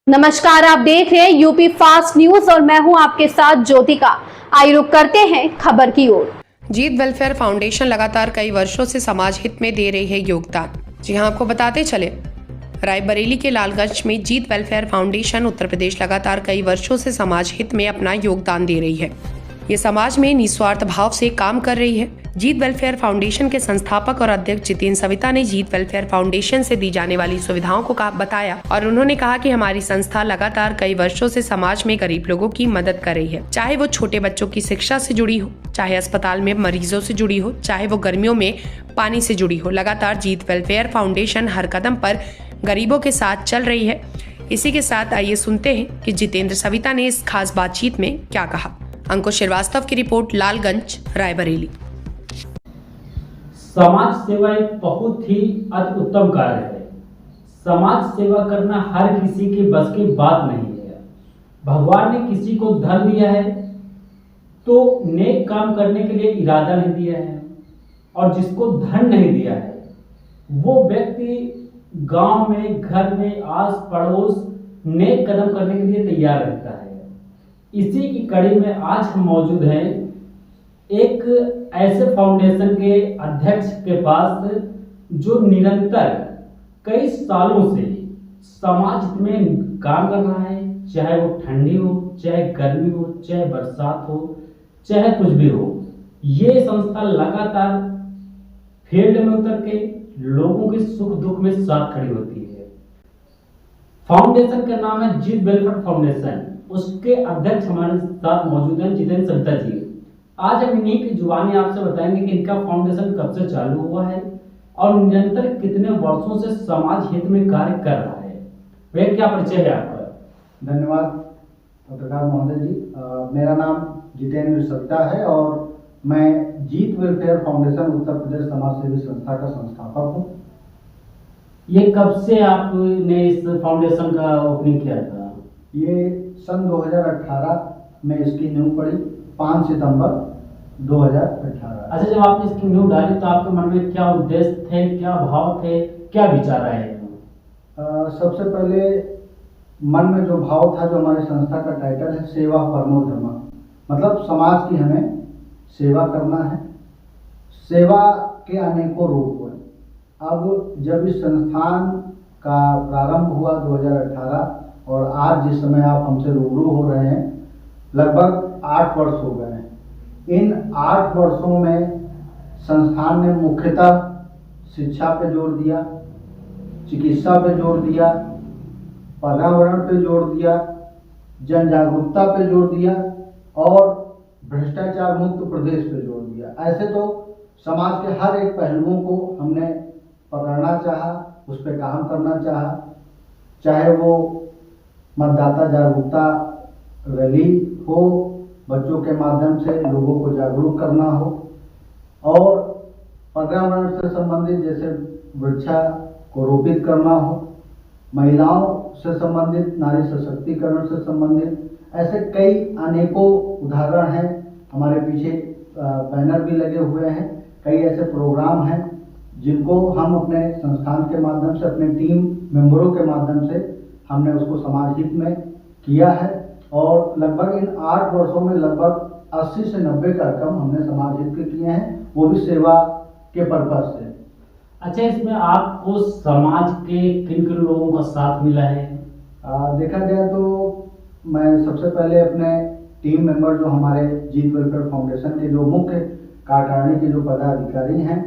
नमस्कार, आप देख रहे हैं यूपी फास्ट न्यूज और मैं हूं आपके साथ ज्योतिका। आइए रुक करते हैं खबर की ओर। जीत वेलफेयर फाउंडेशन लगातार कई वर्षों से समाज हित में दे रही है योगदान। जी हां, आपको बताते चले, रायबरेली के लालगंज में जीत वेलफेयर फाउंडेशन उत्तर प्रदेश लगातार कई वर्षों से समाज हित में अपना योगदान दे रही है। ये समाज में निस्वार्थ भाव से काम कर रही है। जीत वेलफेयर फाउंडेशन के संस्थापक और अध्यक्ष जितेंद्र सविता ने जीत वेलफेयर फाउंडेशन से दी जाने वाली सुविधाओं को बताया और उन्होंने कहा कि हमारी संस्था लगातार कई वर्षों से समाज में गरीब लोगों की मदद कर रही है, चाहे वो छोटे बच्चों की शिक्षा से जुड़ी हो, चाहे अस्पताल में मरीजों से जुड़ी हो, चाहे वो गर्मियों में पानी से जुड़ी हो। लगातार जीत वेलफेयर फाउंडेशन हर कदम पर गरीबों के साथ चल रही है। इसी के साथ आइए सुनते हैं कि जितेंद्र सविता ने इस खास बातचीत में क्या कहा। अंकुश श्रीवास्तव की रिपोर्ट, लालगंज, रायबरेली। समाज सेवा एक बहुत ही अति उत्तम कार्य है। समाज सेवा करना हर किसी के बस की बात नहीं है। भगवान ने किसी को धन दिया है तो नेक काम करने के लिए इरादा नहीं दिया है, और जिसको धन नहीं दिया है वो व्यक्ति गांव में, घर में, आस पड़ोस नेक कदम करने के लिए तैयार रहता है। इसी की कड़ी में आज हम मौजूद हैं एक ऐसे फाउंडेशन के अध्यक्ष के पास जो निरंतर कई सालों से समाज में काम कर रहा है, चाहे वो ठंडी हो, चाहे गर्मी हो, चाहे बरसात हो, चाहे कुछ भी हो। ये संस्था लगातार फील्ड में उतर के लोगों के सुख दुख में साथ खड़ी होती है। फाउंडेशन का नाम है जीत वेलफेयर फाउंडेशन। उसके अध्यक्ष हमारे साथ मौजूद हैं जितेंद्र सविता जी। आज हम इन्हीं की जुबानी आपसे बताएंगे कि इनका फाउंडेशन कब से चालू हुआ है और निरंतर कितने वर्षों से समाज हित में कार्य कर रहा है। वह क्या परिचय है आपका? धन्यवाद पत्रकार महोदय जी। मेरा नाम जितेंद्र सविता है और मैं जीत वेलफेयर फाउंडेशन उत्तर प्रदेश समाज सेवी संस्था का संस्थापक हूँ। ये कब से आपने इस फाउंडेशन का ओपनिंग किया था? ये सन 2018 में इसकी नींव पड़ी, 5 सितंबर 2018। अच्छा, जब आपने इसकी नींव डाली तो आपके मन में क्या उद्देश्य थे, क्या भाव थे, क्या विचार आए? सबसे पहले मन में जो भाव था, जो हमारी संस्था का टाइटल है, सेवा परमो धर्मः, मतलब समाज की हमें सेवा करना है। सेवा के अनेकों रूप हुए। अब जब इस संस्थान का प्रारंभ हुआ 2018 और आज जिस समय आप हमसे रूबरू हो रहे हैं, लगभग 8 वर्ष हो गए हैं। इन 8 वर्षों में संस्थान ने मुख्यतः शिक्षा पे जोर दिया, चिकित्सा पे जोर दिया, पर्यावरण पे जोर दिया, जन जागरूकता पे जोर दिया और भ्रष्टाचार मुक्त प्रदेश पे जोर दिया। ऐसे तो समाज के हर एक पहलुओं को हमने पकड़ना चाहा, उस पर काम करना चाहा, चाहे वो मतदाता जागरूकता रैली हो, बच्चों के माध्यम से लोगों को जागरूक करना हो, और पर्यावरण से संबंधित जैसे वृक्षा को रोपित करना हो, महिलाओं से संबंधित, नारी सशक्तिकरण से संबंधित, ऐसे कई अनेकों उदाहरण हैं। हमारे पीछे बैनर भी लगे हुए हैं। कई ऐसे प्रोग्राम हैं जिनको हम अपने संस्थान के माध्यम से, अपने टीम मेंबरों के माध्यम से हमने उसको समाज हित में किया है, और लगभग इन 8 वर्षों में लगभग 80 से 90 कार्यक्रम हमने समाज हित के किए हैं, वो भी सेवा के पर्पज से। अच्छा, इसमें आपको समाज के किन किन लोगों का साथ मिला है? देखा जाए तो मैं सबसे पहले अपने टीम मेंबर जो हमारे जीत वेलफेयर फाउंडेशन के जो मुख्य कार्यकारिणी के जो पदाधिकारी हैं,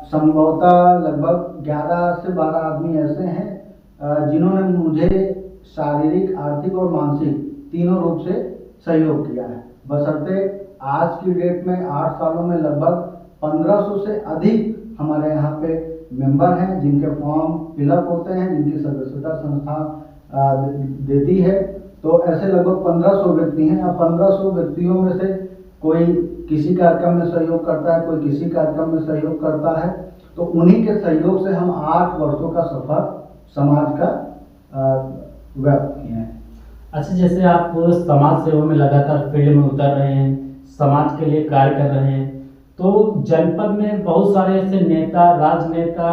संभवतः लगभग 11 से 12 आदमी ऐसे हैं जिन्होंने मुझे शारीरिक, आर्थिक और मानसिक तीनों रूप से सहयोग किया है। बशर्ते आज की डेट में 8 सालों में लगभग 1500 से अधिक हमारे यहाँ पे मेंबर हैं जिनके फॉर्म फिलअप होते हैं, जिनकी सदस्यता संस्था देती है। तो ऐसे लगभग 1500 व्यक्ति हैं। अब 1500 व्यक्तियों में से कोई किसी कार्यक्रम में सहयोग करता है, कोई किसी कार्यक्रम में सहयोग करता है, तो उन्हीं के सहयोग से हम 8 वर्षों का सफर समाज का व्यक्त किए हैं। अच्छा, जैसे आप समाज सेवा में लगातार फील्ड में उतर रहे हैं, समाज के लिए कार्य कर रहे हैं, तो जनपद में बहुत सारे ऐसे नेता, राजनेता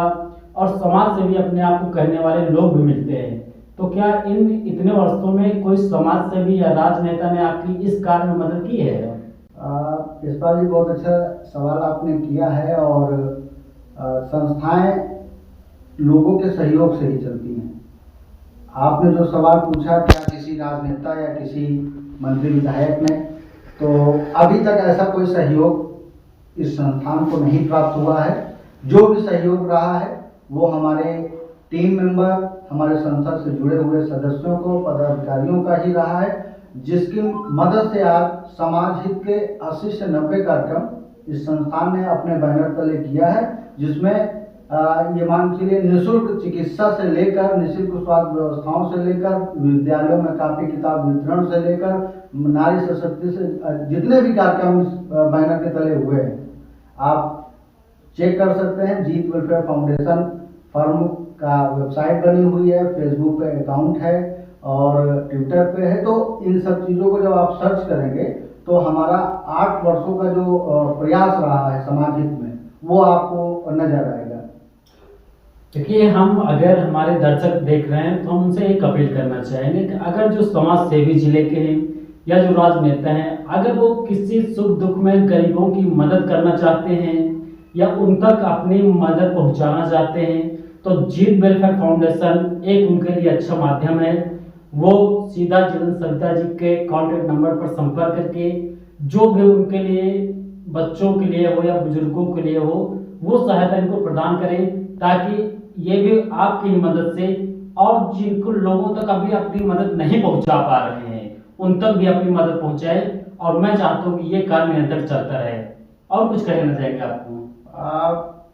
और समाज सेवी अपने आप को कहने वाले लोग भी मिलते हैं। तो क्या इन इतने वर्षों में कोई समाज सेवी या राजनेता ने आपकी इस कार्य में मदद की है? यशपाल जी, बहुत अच्छा सवाल आपने किया है। और संस्थाएं लोगों के सहयोग से ही चलती हैं। आपने जो सवाल पूछा, क्या किसी राजनेता या किसी मंत्री विधायक ने, तो अभी तक ऐसा कोई सहयोग इस संस्थान को नहीं प्राप्त हुआ है। जो भी सहयोग रहा है वो हमारे टीम मेंबर, हमारे संस्था से जुड़े हुए सदस्यों को, पदाधिकारियों का ही रहा है, जिसकी मदद से आज समाज हित के 80 से 90 कार्यक्रम इस संस्थान ने अपने बैनर तले किया है, जिसमें ये मान चलिए निःशुल्क चिकित्सा से लेकर, निःशुल्क स्वास्थ्य व्यवस्थाओं से लेकर, विद्यालयों में कापी किताब वितरण से लेकर, नारी सशक्ति से जितने भी कार्यक्रम इस बैनर के तले हुए हैं, आप चेक कर सकते हैं। जीत वेलफेयर फाउंडेशन फर्म का वेबसाइट बनी हुई है, फेसबुक पे अकाउंट है और ट्विटर पे है। तो इन सब चीज़ों को जब आप सर्च करेंगे तो हमारा 8 वर्षों का जो प्रयास रहा है समाज हित में, वो आपको नजर आएगा। देखिए, हम अगर हमारे दर्शक देख रहे हैं तो हम उनसे एक अपील करना चाहेंगे कि अगर जो समाज सेवी जिले के हैं या जो राजनेता हैं, अगर वो किसी सुख दुख में गरीबों की मदद करना चाहते हैं या उन तक अपनी मदद पहुंचाना चाहते हैं, तो जीत वेलफेयर फाउंडेशन एक उनके लिए अच्छा माध्यम है। वो सीधा जिलन सविता जी के कॉन्टैक्ट नंबर पर संपर्क करके जो भी उनके लिए, बच्चों के लिए हो या बुजुर्गों के लिए हो, वो सहायता इनको प्रदान करें, ताकि ये भी आपकी मदद से और जिनको लोगों तक अभी अपनी मदद नहीं पहुंचा पा रहे हैं, उन तक भी अपनी मदद पहुंचाए। और मैं चाहता हूँ कि ये कार्य निरंतर चलता रहे। और कुछ कहना चाहेंगे आपको?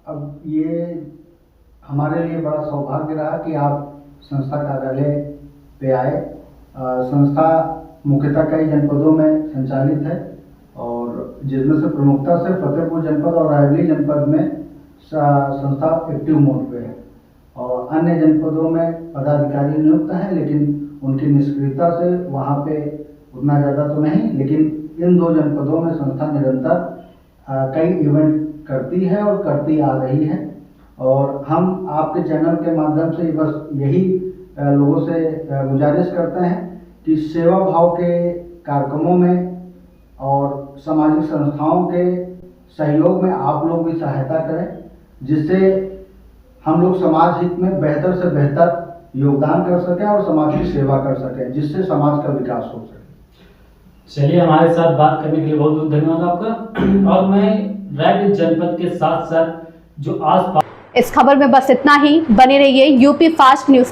अब ये हमारे लिए बड़ा सौभाग्य रहा कि आप संस्था कार्यालय पे आए। संस्था मुख्यतः कई जनपदों में संचालित है और जिसमें से प्रमुखता से फतेहपुर जनपद और रायबरेली जनपद में संस्था एक्टिव मोड पे है और अन्य जनपदों में पदाधिकारी नियुक्त हैं, लेकिन उनकी निष्क्रियता से वहाँ पे उतना ज़्यादा तो नहीं। लेकिन इन 2 जनपदों में संस्था निरंतर कई इवेंट करती है और करती आ रही है। और हम आपके चैनल के माध्यम से बस यही लोगों से गुजारिश करते हैं कि सेवा भाव के कार्यक्रमों में और सामाजिक संस्थाओं के सहयोग में आप लोग भी सहायता करें, जिससे हम लोग समाज हित में बेहतर से बेहतर योगदान कर सकें और समाज की सेवा कर सकें, जिससे समाज का विकास हो सके। चलिए, हमारे साथ बात करने के लिए बहुत बहुत धन्यवाद आपका। और मैं रायबरेली जनपद के साथ साथ जो आस पास, इस खबर में बस इतना ही। बने रहिए यूपी फास्ट न्यूज।